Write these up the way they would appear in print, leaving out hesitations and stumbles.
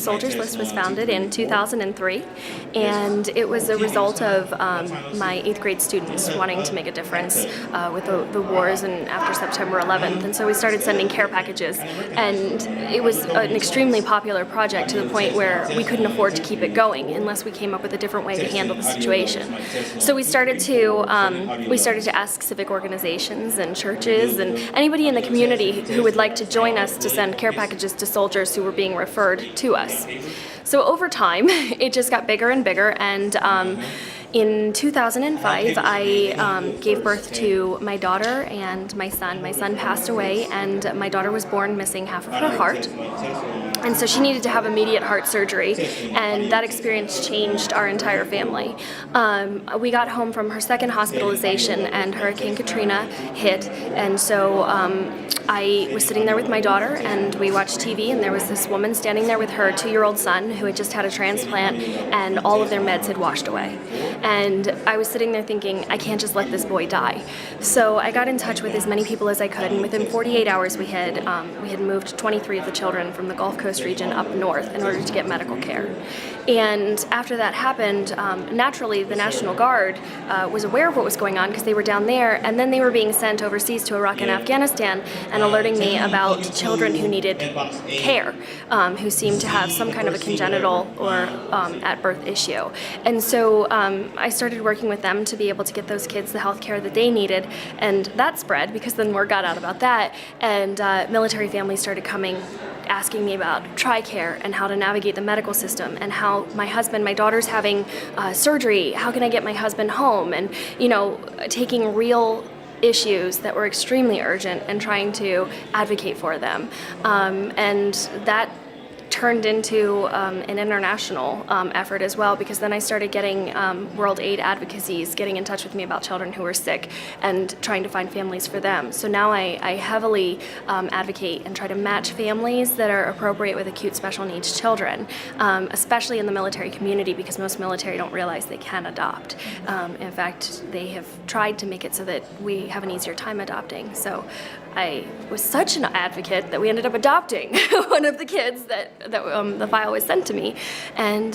Soldiers List was founded in 2003, and it was a result of my 8th grade students wanting to make a difference with the wars and after September 11th. And so we started sending care packages, and it was an extremely popular project to the point where we couldn't afford to keep it going unless we came up with a different way to handle the situation. So we started to ask civic organizations and churches and anybody in the community who would like to join us to send care packages to soldiers who were being referred to us. So over time, it just got bigger and bigger, and in 2005, I gave birth to my daughter and my son. My son passed away, and my daughter was born missing half of her heart. And so she needed to have immediate heart surgery, and that experience changed our entire family. We got home from her second hospitalization, and Hurricane Katrina hit, and so I was sitting there with my daughter, and we watched TV, and there was this woman standing there with her 2-year-old son who had just had a transplant, and all of their meds had washed away. And I was sitting there thinking, I can't just let this boy die. So I got in touch with as many people as I could, and within 48 hours we had moved 23 of the children from the Gulf Coast region up north in order to get medical care. And after that happened, naturally the National Guard was aware of what was going on because they were down there, and then they were being sent overseas to Iraq and Afghanistan and alerting me about children who needed care, who seemed to have some kind of a congenital or at birth issue. And so I started working with them to be able to get those kids the health care that they needed, and that spread because then word got out about that, and military families started coming asking me about Tricare and how to navigate the medical system, and how my daughter's having surgery, how can I get my husband home, and taking real issues that were extremely urgent and trying to advocate for them. And that turned into an international effort as well, because then I started getting World Aid advocacies getting in touch with me about children who were sick and trying to find families for them. So now I heavily advocate and try to match families that are appropriate with acute special needs children, especially in the military community, because most military don't realize they can adopt. In fact, they have tried to make it so that we have an easier time adopting. So I was such an advocate that we ended up adopting one of the kids that the file was sent to me, and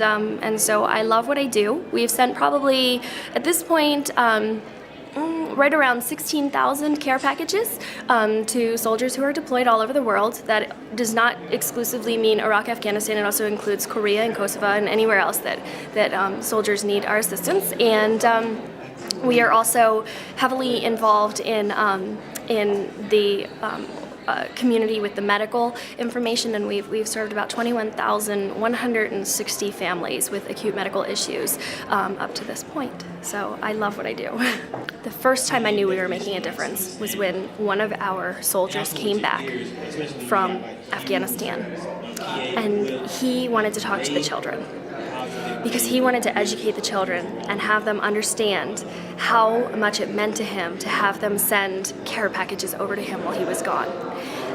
so I love what I do. We've sent probably at this point right around 16,000 care packages to soldiers who are deployed all over the world. That does not exclusively mean Iraq, Afghanistan. It also includes Korea and Kosovo and anywhere else that soldiers need our assistance. And we are also heavily involved in the community with the medical information, and we've served about 21,160 families with acute medical issues up to this point. So I love what I do. The first time I knew we were making a difference was when one of our soldiers came back from Afghanistan, and he wanted to talk to the children, because he wanted to educate the children and have them understand how much it meant to him to have them send care packages over to him while he was gone.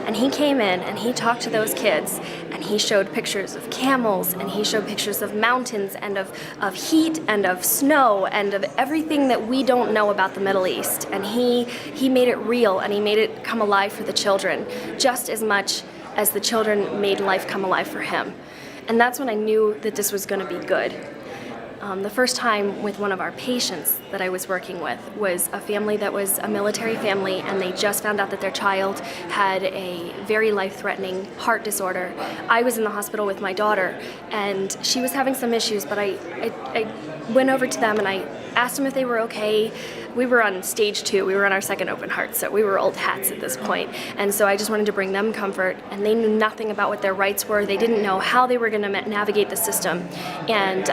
And he came in and he talked to those kids, and he showed pictures of camels, and he showed pictures of mountains and of heat and of snow and of everything that we don't know about the Middle East. And he made it real, and he made it come alive for the children just as much as the children made life come alive for him. And that's when I knew that this was going to be good. The first time with one of our patients that I was working with was a family that was a military family, and they just found out that their child had a very life-threatening heart disorder. I was in the hospital with my daughter, and she was having some issues, but I went over to them and I asked them if they were okay. We were on stage 2, we were on our second open heart, so we were old hats at this point. And so I just wanted to bring them comfort, and they knew nothing about what their rights were. They didn't know how they were going to navigate the system. And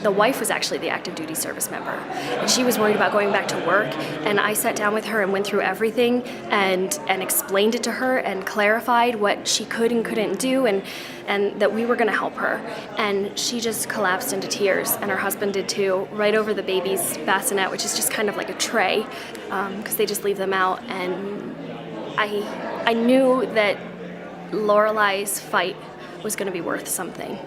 the wife was actually the active duty service member, and she was worried about going back to work. And I sat down with her and went through everything and explained it to her and clarified what she could and couldn't do, and that we were going to help her. And she just collapsed into tears, and her husband did too, right over the baby's bassinet, which is just kind of like a tray, because they just leave them out. And I knew that Lorelei's fight was going to be worth something.